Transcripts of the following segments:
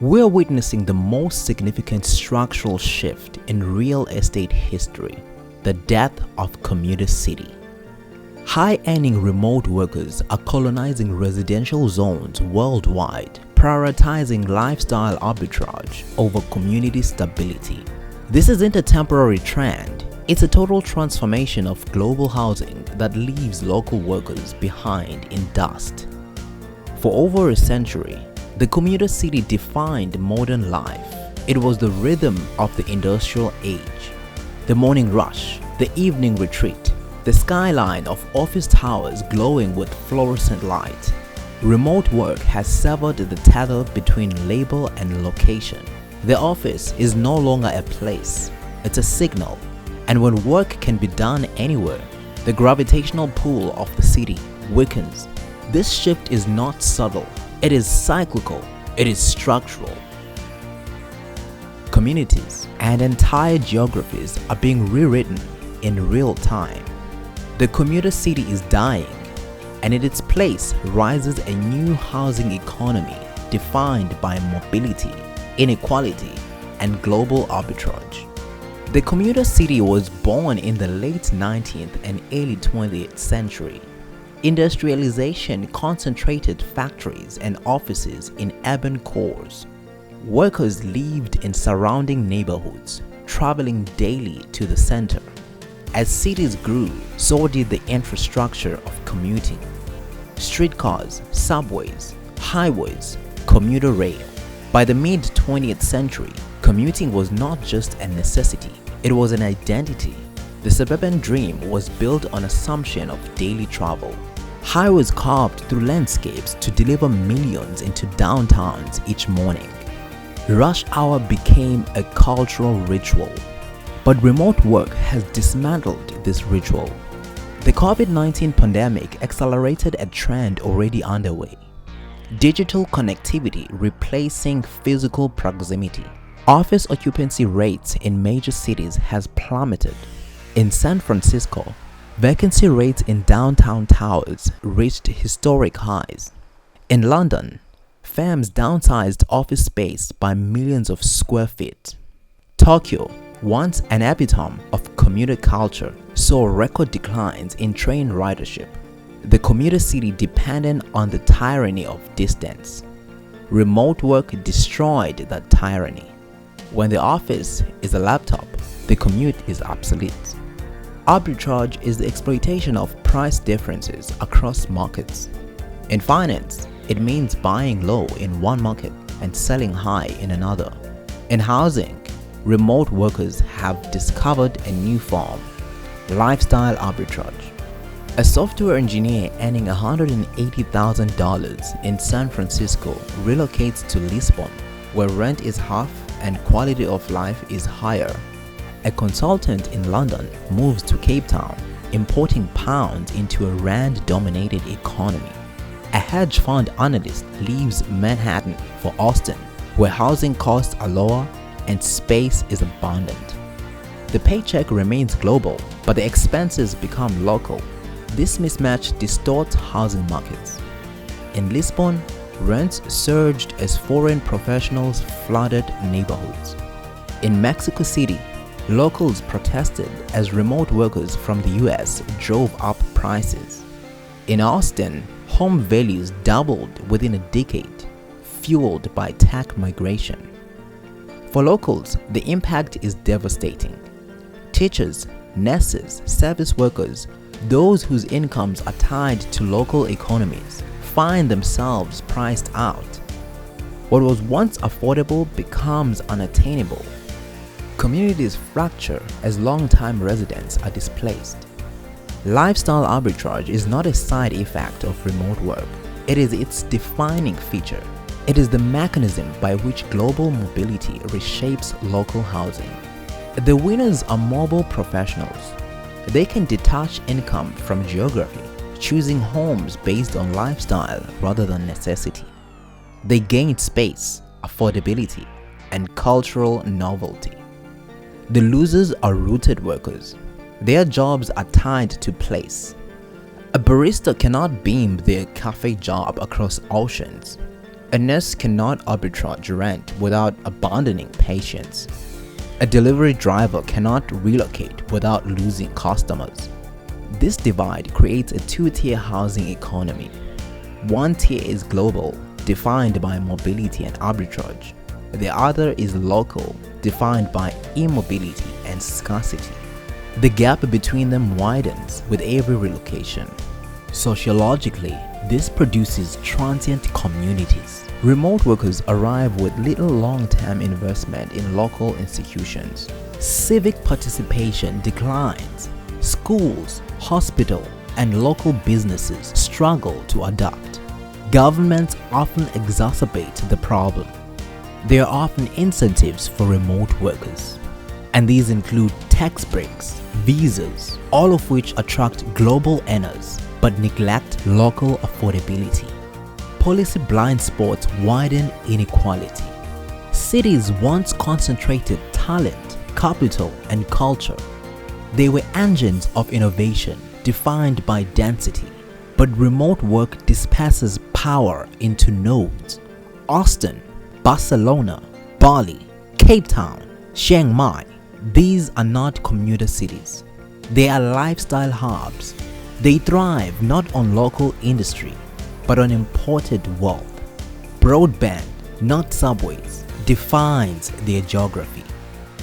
We're witnessing the most significant structural shift in real estate history, the death of Commuter City. High-earning remote workers are colonizing residential zones worldwide, prioritizing lifestyle arbitrage over community stability. This isn't a temporary trend, it's a total transformation of global housing that leaves local workers behind in dust. For over a century, the Commuter City defined modern life. It was the rhythm of the industrial age. The morning rush, the evening retreat, the skyline of office towers glowing with fluorescent light. Remote work has severed the tether between labor and location. The office is no longer a place, it's a signal. And when work can be done anywhere, the gravitational pull of the city weakens. This shift is not subtle. It is cyclical, it is structural. Communities and entire geographies are being rewritten in real time. The Commuter City is dying, and in its place rises a new housing economy defined by mobility, inequality, and global arbitrage. The Commuter City was born in the late 19th and early 20th century. Industrialization concentrated factories and offices in urban cores. Workers lived in surrounding neighborhoods, traveling daily to the center. As cities grew, so did the infrastructure of commuting. Streetcars, subways, highways, commuter rail. By the mid-20th century, commuting was not just a necessity, it was an identity. The suburban dream was built on assumption of daily travel. Highways carved through landscapes to deliver millions into downtowns each morning. Rush hour became a cultural ritual. But remote work has dismantled this ritual. The COVID-19 pandemic accelerated a trend already underway. Digital connectivity replacing physical proximity. Office occupancy rates in major cities has plummeted. In San Francisco, vacancy rates in downtown towers reached historic highs. In London, firms downsized office space by millions of square feet. Tokyo, once an epitome of commuter culture, saw record declines in train ridership. The Commuter City depended on the tyranny of distance. Remote work destroyed that tyranny. When the office is a laptop, the commute is obsolete. Arbitrage is the exploitation of price differences across markets. In finance, it means buying low in one market and selling high in another. In housing, remote workers have discovered a new form: lifestyle arbitrage. A software engineer earning $180,000 in San Francisco relocates to Lisbon, where rent is half and quality of life is higher. A consultant in London moves to Cape Town, importing pounds into a rand-dominated economy. A hedge fund analyst leaves Manhattan for Austin, where housing costs are lower and space is abundant. The paycheck remains global, but the expenses become local. This mismatch distorts housing markets. In Lisbon, rents surged as foreign professionals flooded neighborhoods. In Mexico City, locals protested as remote workers from the US drove up prices. In Austin, home values doubled within a decade, fueled by tech migration. For locals, the impact is devastating. Teachers, nurses, service workers, those whose incomes are tied to local economies, find themselves priced out. What was once affordable becomes unattainable. Communities fracture as long-time residents are displaced. Lifestyle arbitrage is not a side effect of remote work. It is its defining feature. It is the mechanism by which global mobility reshapes local housing. The winners are mobile professionals. They can detach income from geography, choosing homes based on lifestyle rather than necessity. They gain space, affordability, and cultural novelty. The losers are rooted workers. Their jobs are tied to place. A barista cannot beam their cafe job across oceans. A nurse cannot arbitrage rent without abandoning patients. A delivery driver cannot relocate without losing customers. This divide creates a two-tier housing economy. One tier is global, defined by mobility and arbitrage. The other is local, defined by immobility and scarcity. The gap between them widens with every relocation. Sociologically, this produces transient communities. Remote workers arrive with little long-term investment in local institutions. Civic participation declines. Schools, hospitals, and local businesses struggle to adapt. Governments often exacerbate the problem. There are often incentives for remote workers, and these include tax breaks, visas, all of which attract global earners but neglect local affordability. Policy blind spots widen inequality. Cities once concentrated talent, capital, and culture. They were engines of innovation defined by density, but remote work disperses power into nodes. Austin, Barcelona, Bali, Cape Town, Chiang Mai, these are not commuter cities. They are lifestyle hubs. They thrive not on local industry, but on imported wealth. Broadband, not subways, defines their geography.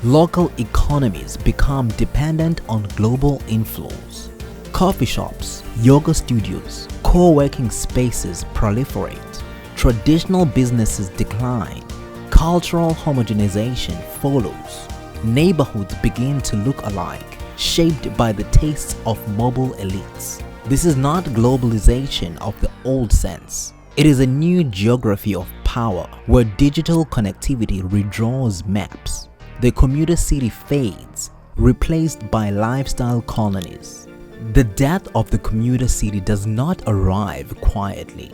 Local economies become dependent on global inflows. Coffee shops, yoga studios, co-working spaces proliferate. Traditional businesses decline. Cultural homogenization follows. Neighborhoods begin to look alike, shaped by the tastes of mobile elites. This is not globalization of the old sense. It is a new geography of power where digital connectivity redraws maps. The commuter city fades, replaced by lifestyle colonies. The death of the commuter city does not arrive quietly.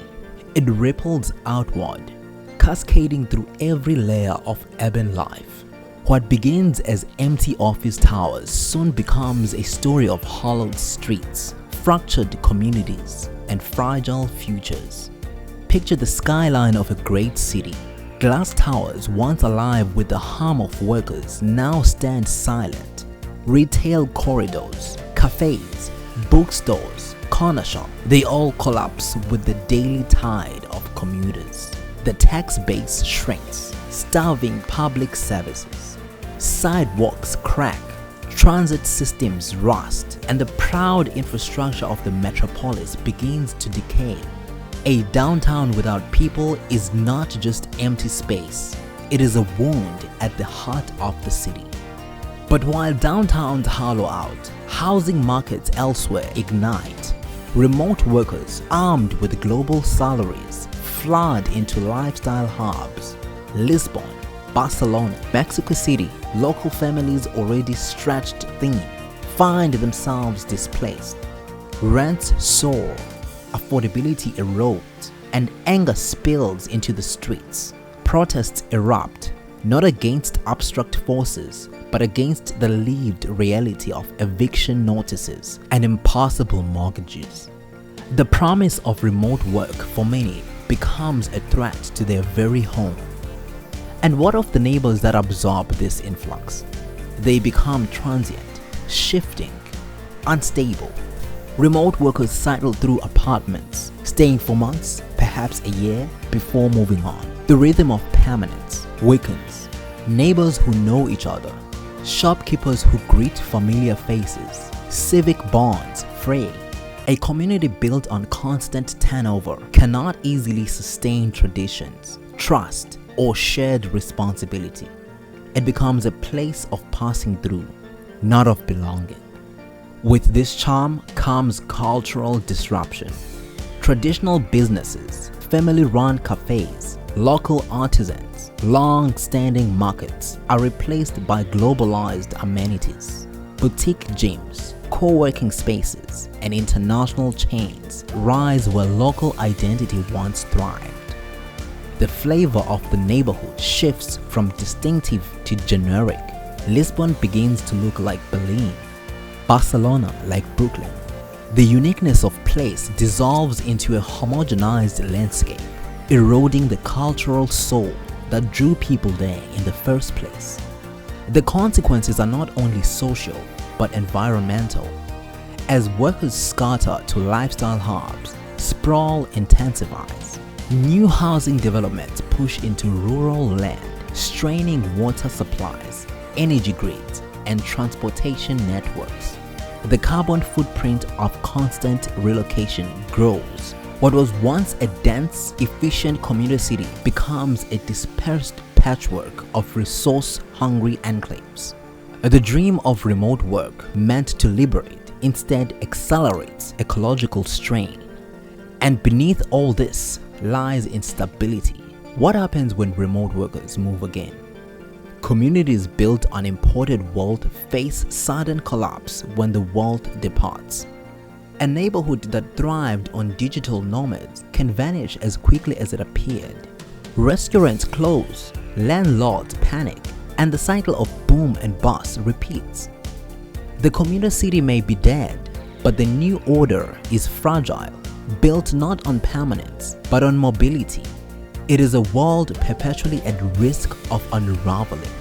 It ripples outward, cascading through every layer of urban life. What begins as empty office towers soon becomes a story of hollowed streets, fractured communities, and fragile futures. Picture the skyline of a great city. Glass towers once alive with the hum of workers now stand silent. Retail corridors, cafes, bookstores, corner shops, they all collapse with the daily tide of commuters. The tax base shrinks, starving public services. Sidewalks crack, transit systems rust, and the proud infrastructure of the metropolis begins to decay. A downtown without people is not just empty space, it is a wound at the heart of the city. But while downtowns hollow out, housing markets elsewhere ignite. Remote workers armed with global salaries flood into lifestyle hubs. Lisbon, Barcelona, Mexico City, local families already stretched thin find themselves displaced. Rents soar, affordability erodes, and anger spills into the streets. Protests erupt, not against abstract forces, but against the lived reality of eviction notices and impossible mortgages. The promise of remote work for many becomes a threat to their very home. And what of the neighbors that absorb this influx? They become transient, shifting, unstable. Remote workers cycle through apartments, staying for months, perhaps a year, before moving on. The rhythm of permanence weakens. Neighbors who know each other, shopkeepers who greet familiar faces, civic bonds fray. A community built on constant turnover cannot easily sustain traditions, trust, or shared responsibility. It becomes a place of passing through, not of belonging. With this charm comes cultural disruption. Traditional businesses, family-run cafes, local artisans, long-standing markets are replaced by globalized amenities. Boutique gyms, co-working spaces, and international chains rise where local identity once thrived. The flavor of the neighborhood shifts from distinctive to generic. Lisbon begins to look like Berlin, Barcelona like Brooklyn. The uniqueness of place dissolves into a homogenized landscape. eroding the cultural soul that drew people there in the first place. The consequences are not only social but environmental. As workers scatter to lifestyle hubs, sprawl intensifies. New housing developments push into rural land, straining water supplies, energy grids, and transportation networks. The carbon footprint of constant relocation grows. What was once a dense, efficient commuter city becomes a dispersed patchwork of resource-hungry enclaves. The dream of remote work meant to liberate instead accelerates ecological strain. And beneath all this lies instability. What happens when remote workers move again? Communities built on imported wealth face sudden collapse when the wealth departs. A neighborhood that thrived on digital nomads can vanish as quickly as it appeared. Restaurants close, landlords panic, and the cycle of boom and bust repeats. The commuter city may be dead, but the new order is fragile, built not on permanence, but on mobility. It is a world perpetually at risk of unraveling.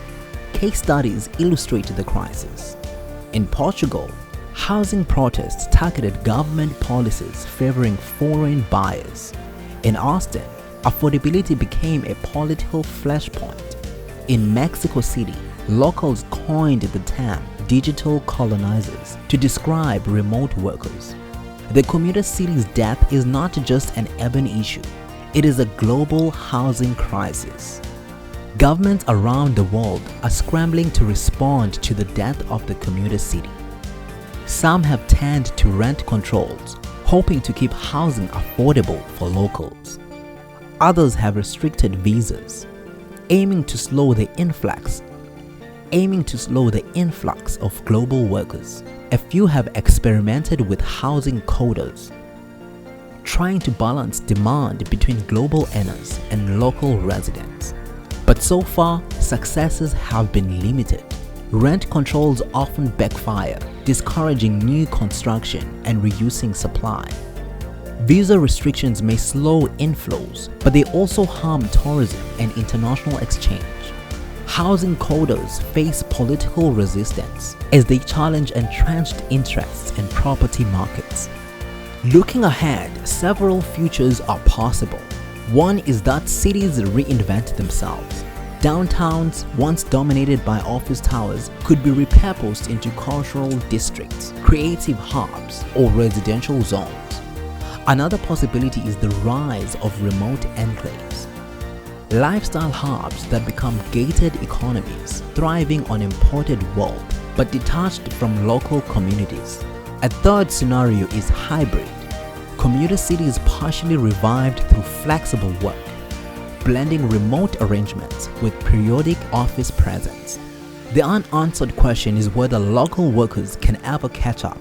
Case studies illustrate the crisis. In Portugal, housing protests targeted government policies favoring foreign buyers. In Austin, affordability became a political flashpoint. In Mexico City, locals coined the term digital colonizers to describe remote workers. The commuter city's death is not just an urban issue, it is a global housing crisis. Governments around the world are scrambling to respond to the death of the commuter city. Some have turned to rent controls, hoping to keep housing affordable for locals. Others have restricted visas, aiming to slow the influx of global workers. A few have experimented with housing quotas, trying to balance demand between global earners and local residents. But so far, successes have been limited. Rent controls often backfire, discouraging new construction and reducing supply. Visa restrictions may slow inflows, but they also harm tourism and international exchange. Housing quotas face political resistance as they challenge entrenched interests in property markets. Looking ahead, several futures are possible. One is that cities reinvent themselves. Downtowns, once dominated by office towers, could be repurposed into cultural districts, creative hubs, or residential zones. Another possibility is the rise of remote enclaves. Lifestyle hubs that become gated economies, thriving on imported wealth but detached from local communities. A third scenario is hybrid. Commuter cities partially revived through flexible work, blending remote arrangements with periodic office presence. The unanswered question is whether local workers can ever catch up.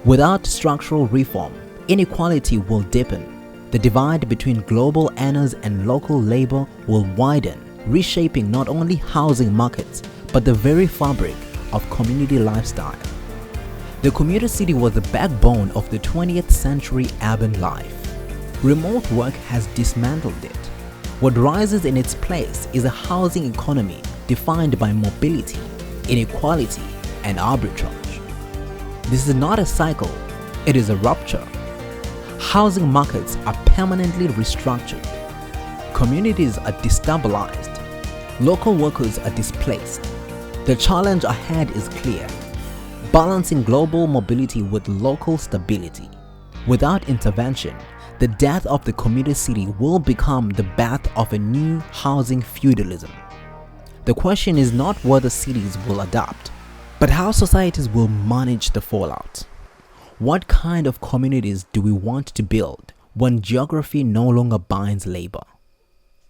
Without structural reform, inequality will deepen. The divide between global earners and local labor will widen, reshaping not only housing markets but the very fabric of community lifestyle. The commuter city was the backbone of the 20th century urban life. Remote work has dismantled it. What rises in its place is a housing economy defined by mobility, inequality, and arbitrage. This is not a cycle, it is a rupture. Housing markets are permanently restructured. Communities are destabilized. Local workers are displaced. The challenge ahead is clear: balancing global mobility with local stability. Without intervention, the death of the commuter city will become the birth of a new housing feudalism. The question is not whether cities will adapt, but how societies will manage the fallout. What kind of communities do we want to build when geography no longer binds labor?